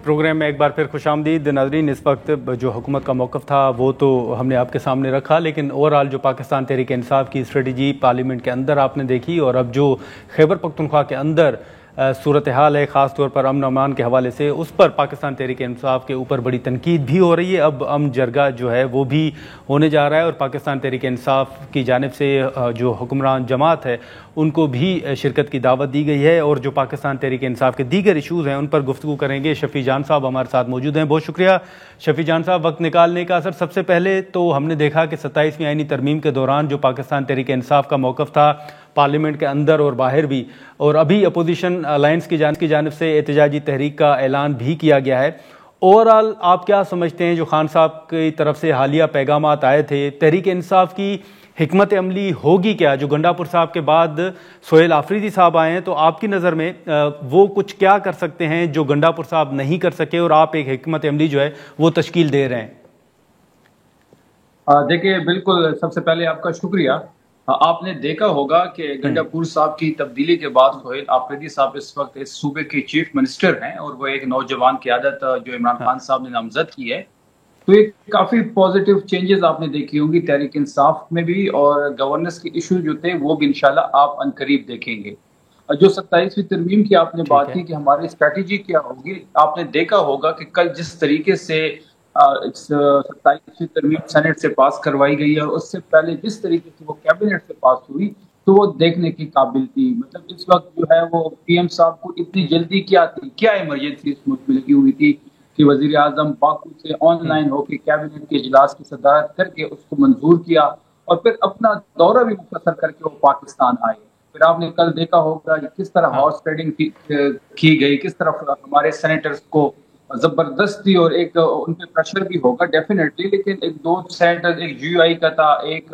Programme میں ایک بار پھر خوش آمدید ناظرین۔ اس وقت جو حکومت کا موقف تھا وہ تو ہم نے آپ کے سامنے رکھا، لیکن اوورآل جو پاکستان تحریک انصاف کی اسٹریٹجی پارلیمنٹ کے اندر آپ نے دیکھی، اور اب جو خیبر پختونخوا کے اندر صورتحال ہے خاص طور پر امن و امان کے حوالے سے، اس پر پاکستان تحریک انصاف کے اوپر بڑی تنقید بھی ہو رہی ہے۔ اب جرگہ جو ہے وہ بھی ہونے جا رہا ہے، اور پاکستان تحریک انصاف کی جانب سے جو حکمران جماعت ہے ان کو بھی شرکت کی دعوت دی گئی ہے، اور جو پاکستان تحریک انصاف کے دیگر ایشوز ہیں ان پر گفتگو کریں گے۔ شفیع جان صاحب ہمارے ساتھ موجود ہیں، بہت شکریہ شفیع جان صاحب وقت نکالنے کا۔ سر سب سے پہلے تو ہم نے دیکھا کہ 27ویں آئینی ترمیم کے دوران جو پاکستان تحریک انصاف کا موقف تھا پارلیمنٹ کے اندر اور باہر بھی، اور ابھی اپوزیشن الائنس کی جانب سے احتجاجی تحریک کا اعلان بھی کیا گیا ہے، اوورآل آپ کیا سمجھتے ہیں جو خان صاحب کی طرف سے حالیہ پیغامات آئے تھے، تحریک انصاف کی حکمت عملی ہوگی کیا؟ جو گنڈاپور صاحب کے بعد سہیل آفریدی صاحب آئے ہیں، تو آپ کی نظر میں وہ کچھ کیا کر سکتے ہیں جو گنڈاپور صاحب نہیں کر سکے، اور آپ ایک حکمت عملی جو ہے وہ تشکیل دے رہے ہیں؟ دیکھیں، بالکل سب سے پہلے آپ کا شکریہ۔ آپ نے دیکھا ہوگا کہ گنڈاپور صاحب کی تبدیلی کے بعد سہیل آفریدی صاحب اس وقت اس صوبے کے چیف منسٹر ہیں، اور وہ ایک نوجوان قیادت جو عمران خان صاحب نے نامزد کی ہے، تو ایک کافی پازیٹیو چینجز آپ نے دیکھی ہوں گی تحریک انصاف میں بھی، اور گورننس کے ایشو جو تھے وہ بھی انشاءاللہ آپ عنقریب دیکھیں گے۔ جو 27ویں ترمیم کی آپ نے بات کی کہ ہماری اسٹریٹجی کیا ہوگی، آپ نے دیکھا ہوگا کہ کل جس طریقے سے 27ویں ترمیم سینٹ سے پاس کروائی گئی ہے، اور اس سے پہلے جس طریقے سے وہ کیبنٹ سے پاس ہوئی، تو وہ دیکھنے کی قابل تھی۔ مطلب اس وقت جو ہے وہ پی ایم صاحب کو اتنی جلدی کیا تھی، کیا ایمرجنسی اس ملک میں لگی ہوئی تھی کہ وزیر اعظم باکو سے آن لائن ہو کے کیبنٹ کے اجلاس کی صدارت کر کے اس کو منظور کیا، اور پھر اپنا دورہ بھی مختصر کر کے وہ پاکستان آئے۔ پھر آپ نے کل دیکھا ہوگا کہ کس طرح ہارس ٹریڈنگ کی گئی، کس طرح ہمارے سینیٹرز کو زبردستی، اور ایک ان پہ پریشر بھی ہوگا ڈیفینیٹلی، لیکن ایک دو سینیٹر، ایک جی آئی کا تھا، ایک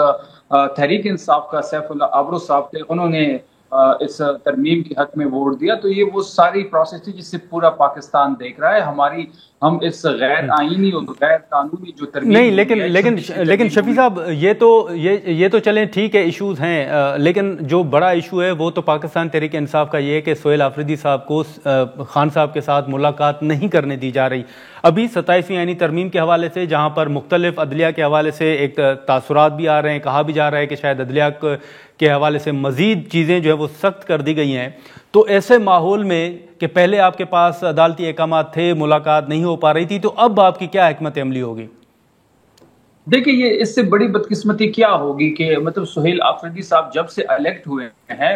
تحریک انصاف کا سیف اللہ آبرو صاحب تھے، انہوں نے اس ترمیم کے حق میں ووٹ دیا۔ تو یہ وہ ساری پروسیس تھی جس سے پورا پاکستان دیکھ رہا ہے۔ ہم اس غیر آئینی اور غیر قانونی جو ترمیم نہیں، لیکن شفیع صاحب یہ تو چلیں ٹھیک ہے، ایشوز ہیں، لیکن جو بڑا ایشو ہے وہ تو پاکستان تحریک انصاف کا یہ ہے کہ سہیل آفریدی صاحب کو خان صاحب کے ساتھ ملاقات نہیں کرنے دی جا رہی۔ ابھی 27ویں آئینی ترمیم کے حوالے سے جہاں پر مختلف عدلیہ کے حوالے سے ایک تاثرات بھی آ رہے ہیں، کہا بھی جا رہا ہے کہ شاید عدلیہ کے حوالے سے مزید چیزیں جو ہے وہ سخت کر دی گئی ہیں، تو ایسے ماحول میں کہ پہلے آپ کے پاس عدالتی احکامات تھے، ملاقات نہیں ہو پا رہی تھی، تو اب آپ کی کیا حکمت عملی ہوگی؟ دیکھیں، یہ اس سے بڑی بدقسمتی کیا ہوگی کہ مطلب سہیل آفریدی صاحب جب سے الیکٹ ہوئے ہیں،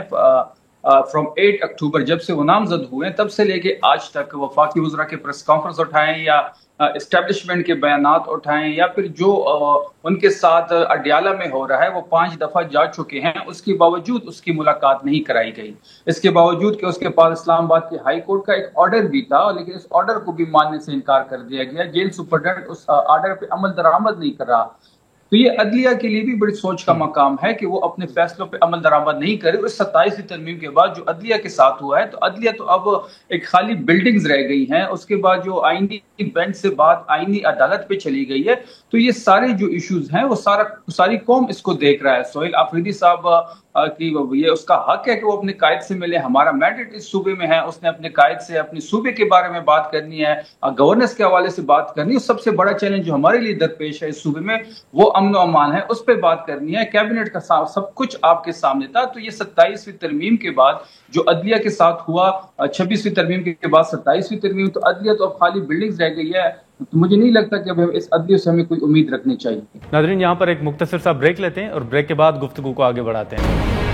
فرام 8 اکتوبر جب سے وہ نامزد ہوئے ہیں، تب سے لے کے آج تک وفاقی وزراء کے پریس کانفرنس اٹھائیں، یا اسٹیبلشمنٹ کے بیانات اٹھائیں، یا پھر جو ان کے ساتھ اڈیالہ میں ہو رہا ہے، وہ 5 دفعہ جا چکے ہیں، اس کے باوجود اس کی ملاقات نہیں کرائی گئی۔ اس کے باوجود کہ اس کے پاس اسلام آباد کے ہائی کورٹ کا ایک آرڈر بھی تھا، لیکن اس آرڈر کو بھی ماننے سے انکار کر دیا گیا۔ جیل سپرڈنٹ اس آرڈر پہ عمل درآمد نہیں کر رہا۔ تو یہ عدلیہ کے لیے بھی بڑی سوچ کا مقام ہے کہ وہ اپنے فیصلوں پہ عمل درآمد نہیں کرے۔ اس 27ویں ترمیم کے بعد جو عدلیہ کے ساتھ ہوا ہے، تو عدلیہ تو اب ایک خالی بلڈنگز رہ گئی ہیں۔ اس کے بعد جو آئینی بینچ سے بات آئینی عدالت پہ چلی گئی ہے، تو یہ سارے جو ایشوز ہیں وہ ساری قوم اس کو دیکھ رہا ہے۔ سہیل آفریدی صاحب کی یہ اس کا حق ہے کہ وہ اپنے قائد سے ملے، ہمارا مینڈیٹ اس صوبے میں ہے، اس نے اپنے قائد سے اپنے صوبے کے بارے میں بات کرنی ہے، گورننس کے حوالے سے بات کرنی ہے۔ سب سے بڑا چیلنج جو ہمارے لیے درپیش ہے اس صوبے میں وہ امن و امان ہے، اس پہ بات کرنی ہے۔ کیبنٹ کا سب کچھ آپ کے سامنے تھا۔ تو یہ 27ویں ترمیم کے بعد جو عدلیہ کے ساتھ ہوا، 26ویں ترمیم کے بعد 27ویں ترمیم، تو عدلیہ تو اب خالی بلڈنگز رہ گئی ہے۔ تو مجھے نہیں لگتا کہ اب اس عدلیہ سے ہمیں کوئی امید رکھنی چاہیے۔ ناظرین، یہاں پر ایک مختصر سا بریک لیتے ہیں، اور بریک کے بعد گفتگو کو آگے بڑھاتے ہیں۔